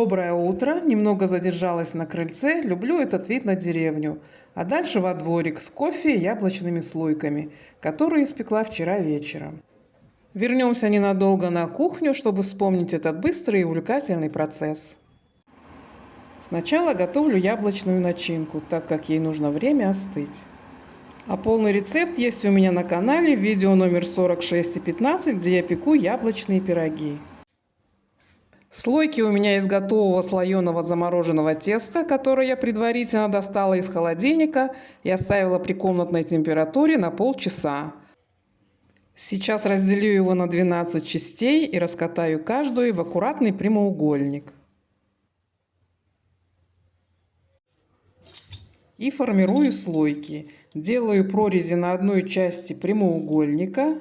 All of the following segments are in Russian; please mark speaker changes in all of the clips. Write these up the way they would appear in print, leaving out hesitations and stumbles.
Speaker 1: Доброе утро. Немного задержалась на крыльце. Люблю этот вид на деревню. А дальше во дворик с кофе и яблочными слойками, которые испекла вчера вечером. Вернемся ненадолго на кухню, чтобы вспомнить этот быстрый и увлекательный процесс. Сначала готовлю яблочную начинку, так как ей нужно время остыть. А полный рецепт есть у меня на канале в видео номер 46 и 15, где я пеку яблочные пироги. Слойки у меня из готового слоеного замороженного теста, которое я предварительно достала из холодильника и оставила при комнатной температуре на полчаса. Сейчас разделю его на 12 частей и раскатаю каждую в аккуратный прямоугольник. И формирую слойки. Делаю прорези на одной части прямоугольника.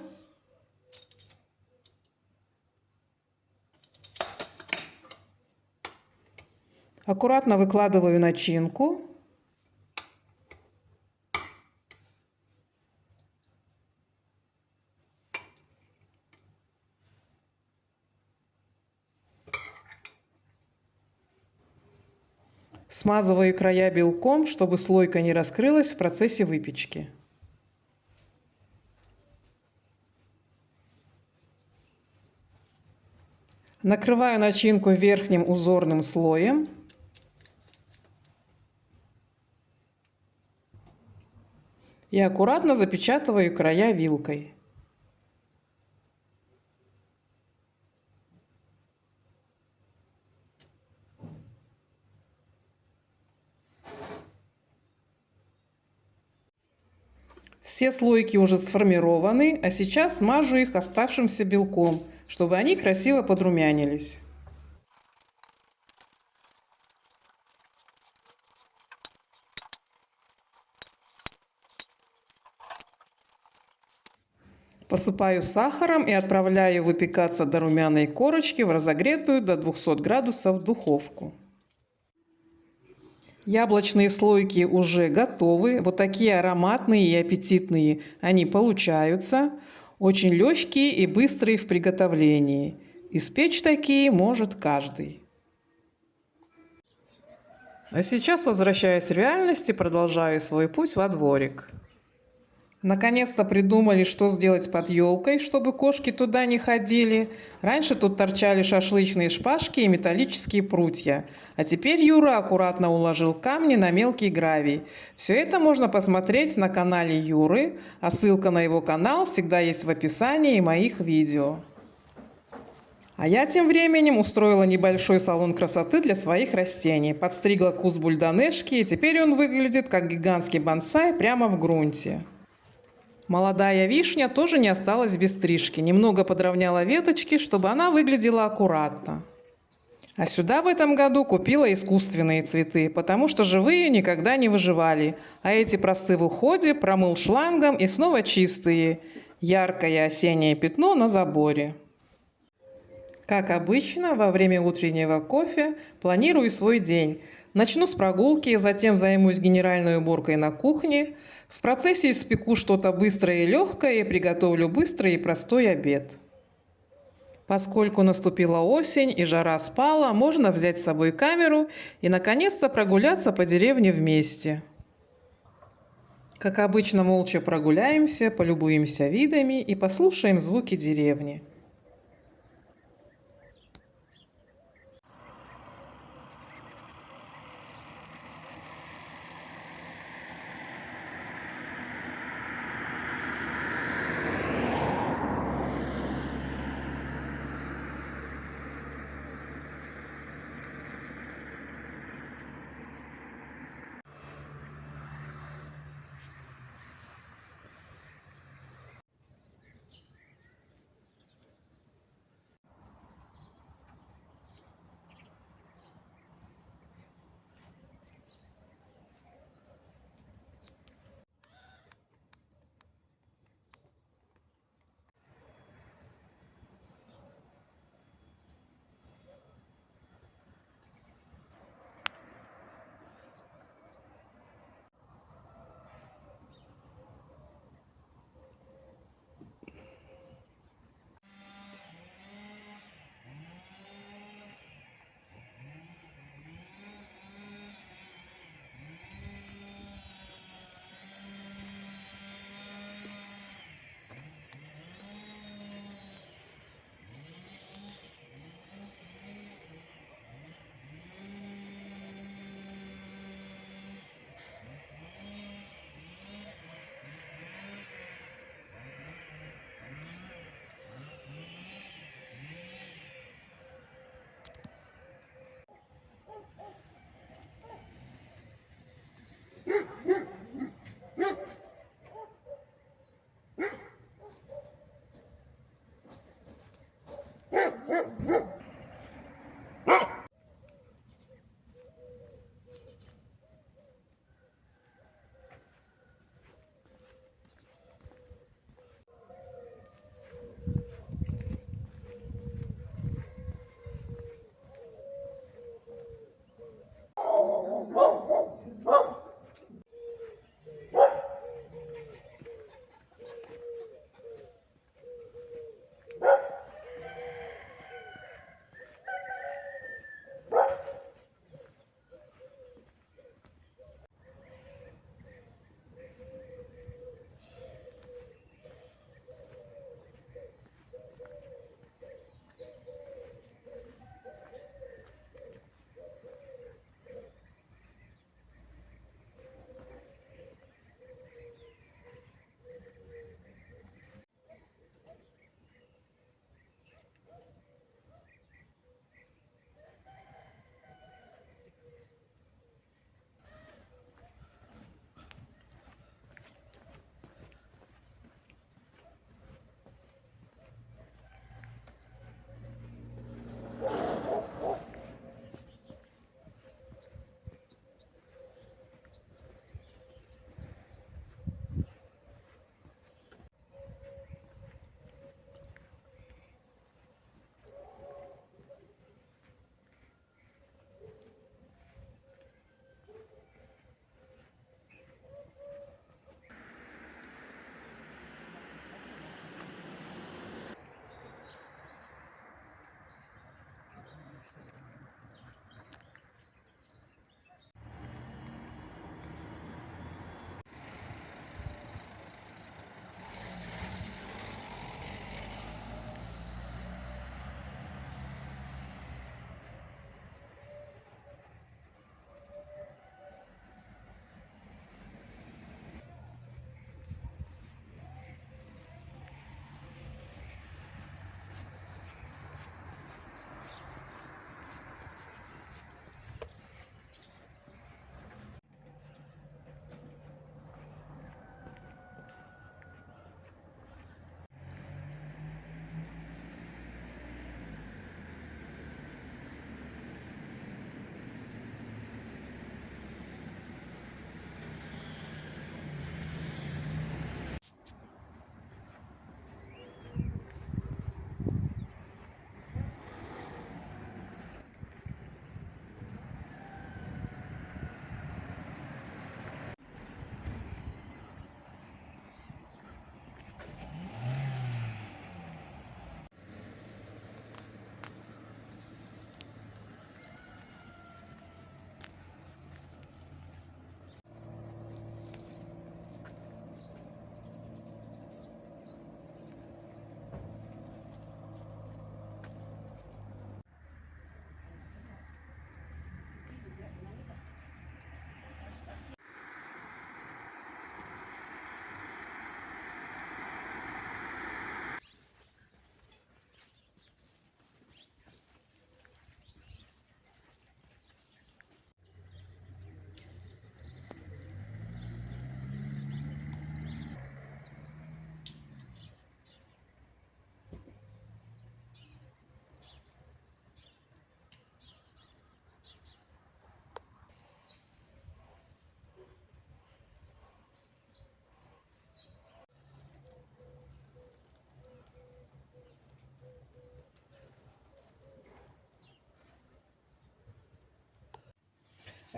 Speaker 1: Аккуратно выкладываю начинку. Смазываю края белком, чтобы слойка не раскрылась в процессе выпечки. Накрываю начинку верхним узорным слоем. И аккуратно запечатываю края вилкой. Все слойки уже сформированы, а сейчас смажу их оставшимся белком, чтобы они красиво подрумянились. Посыпаю сахаром и отправляю выпекаться до румяной корочки в разогретую до 200 градусов духовку. Яблочные слойки уже готовы. Вот такие ароматные и аппетитные они получаются. Очень легкие и быстрые в приготовлении. Испечь такие может каждый. А сейчас возвращаюсь в реальность и продолжаю свой путь во дворик. Наконец-то придумали, что сделать под елкой, чтобы кошки туда не ходили. Раньше тут торчали шашлычные шпажки и металлические прутья. А теперь Юра аккуратно уложил камни на мелкий гравий. Все это можно посмотреть на канале Юры, а ссылка на его канал всегда есть в описании моих видео. А я тем временем устроила небольшой салон красоты для своих растений. Подстригла куст бульдонешки, и теперь он выглядит как гигантский бонсай прямо в грунте. Молодая вишня тоже не осталась без стрижки. Немного подровняла веточки, чтобы она выглядела аккуратно. А сюда в этом году купила искусственные цветы, потому что живые никогда не выживали. А эти просты в уходе, промыл шлангом и снова чистые. Яркое осеннее пятно на заборе. Как обычно, во время утреннего кофе планирую свой день. Начну с прогулки, затем займусь генеральной уборкой на кухне. В процессе испеку что-то быстрое и легкое и приготовлю быстрый и простой обед. Поскольку наступила осень и жара спала, можно взять с собой камеру и наконец-то прогуляться по деревне вместе. Как обычно, молча прогуляемся, полюбуемся видами и послушаем звуки деревни.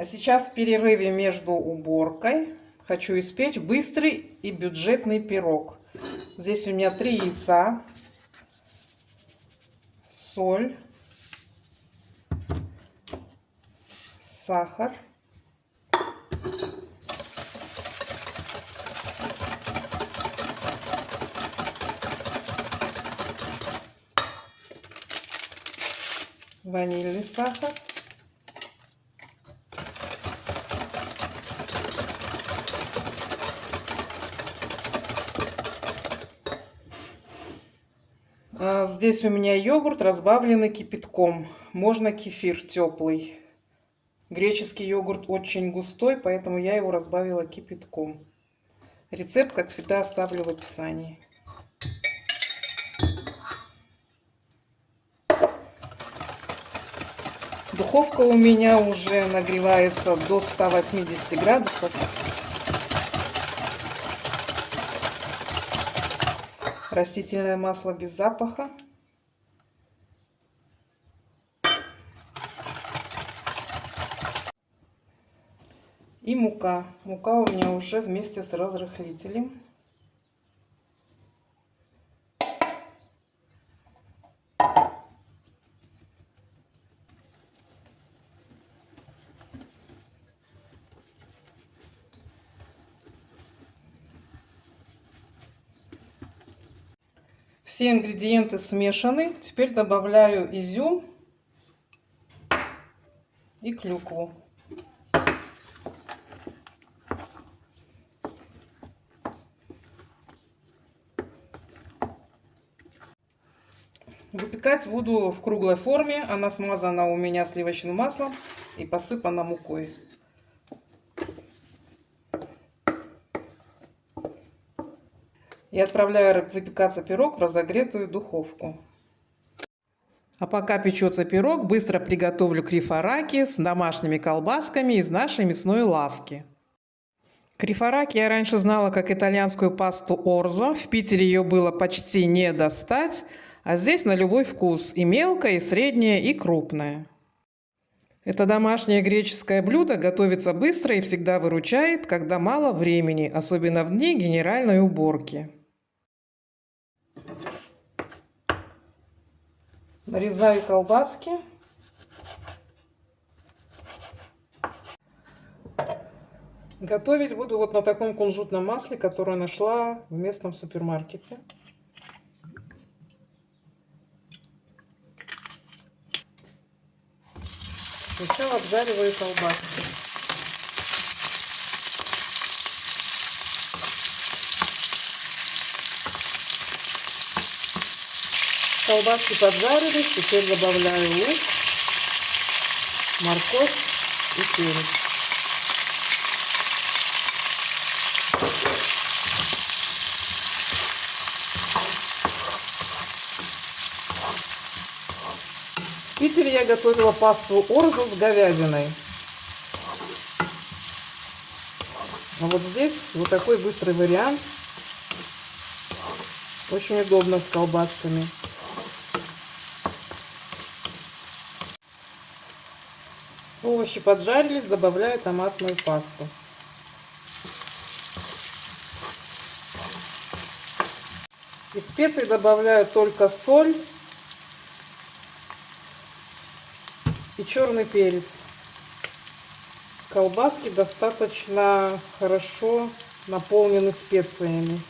Speaker 1: А сейчас в перерыве между уборкой хочу испечь быстрый и бюджетный пирог. Здесь у меня 3 яйца, соль, сахар, ванильный сахар, здесь у меня йогурт, разбавленный кипятком. Можно кефир теплый. Греческий йогурт очень густой, поэтому я его разбавила кипятком. Рецепт, как всегда, оставлю в описании. Духовка у меня уже нагревается до 180 градусов. Растительное масло без запаха. И мука. Мука у меня уже вместе с разрыхлителем. Все ингредиенты смешаны. Теперь добавляю изюм и клюкву. Выпекать буду в круглой форме. Она смазана у меня сливочным маслом и посыпана мукой. И отправляю выпекаться пирог в разогретую духовку. А пока печется пирог, быстро приготовлю крифараки с домашними колбасками из нашей мясной лавки. Крифараки я раньше знала как итальянскую пасту орзо. В Питере ее было почти не достать, а здесь на любой вкус. И мелкая, и средняя, и крупная. Это домашнее греческое блюдо готовится быстро и всегда выручает, когда мало времени, особенно в дни генеральной уборки. Нарезаю колбаски. Готовить буду вот на таком кунжутном масле, которое нашла в местном супермаркете. Сначала обжариваю колбаски. Колбаски поджарились, теперь добавляю лук, морковь и перец. В Питере я готовила пасту орзо с говядиной. А вот здесь вот такой быстрый вариант. Очень удобно с колбасками. Овощи поджарились, добавляю томатную пасту. Из специй добавляю только соль и черный перец. Колбаски достаточно хорошо наполнены специями.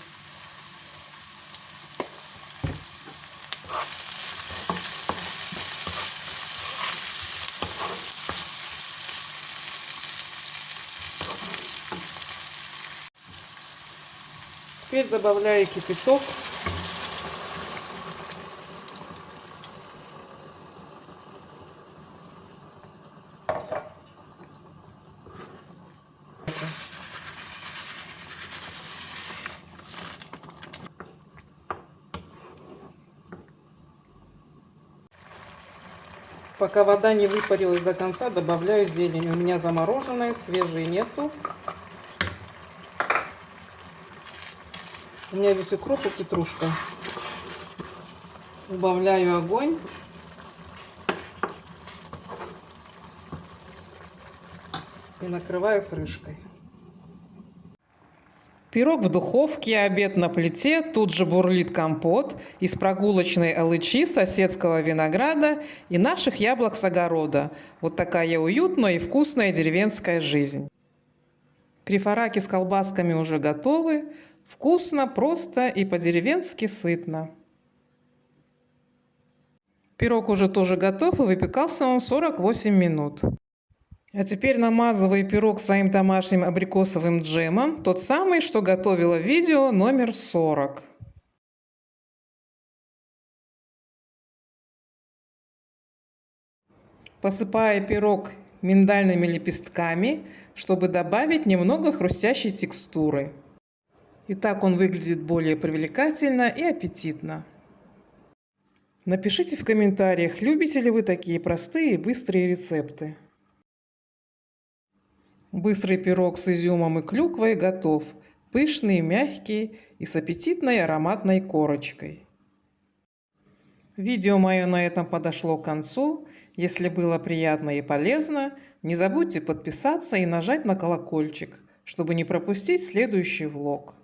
Speaker 1: Теперь добавляю кипяток. Пока вода не выпарилась до конца, добавляю зелень. У меня замороженная, свежей нету. У меня здесь укроп и петрушка. Убавляю огонь. и накрываю крышкой. Пирог в духовке, обед на плите, тут же бурлит компот из прогулочной алычи, соседского винограда и наших яблок с огорода. Вот такая уютная и вкусная деревенская жизнь. Крифораки с колбасками уже готовы. Вкусно, просто и по-деревенски сытно. Пирог уже тоже готов и выпекался он 48 минут. А теперь намазываю пирог своим домашним абрикосовым джемом, тот самый, что готовила в видео номер 40. Посыпаю пирог миндальными лепестками, чтобы добавить немного хрустящей текстуры. И так он выглядит более привлекательно и аппетитно. Напишите в комментариях, любите ли вы такие простые и быстрые рецепты. Быстрый пирог с изюмом и клюквой готов. Пышный, мягкий и с аппетитной ароматной корочкой. Видео мое на этом подошло к концу. Если было приятно и полезно, не забудьте подписаться и нажать на колокольчик, чтобы не пропустить следующий влог.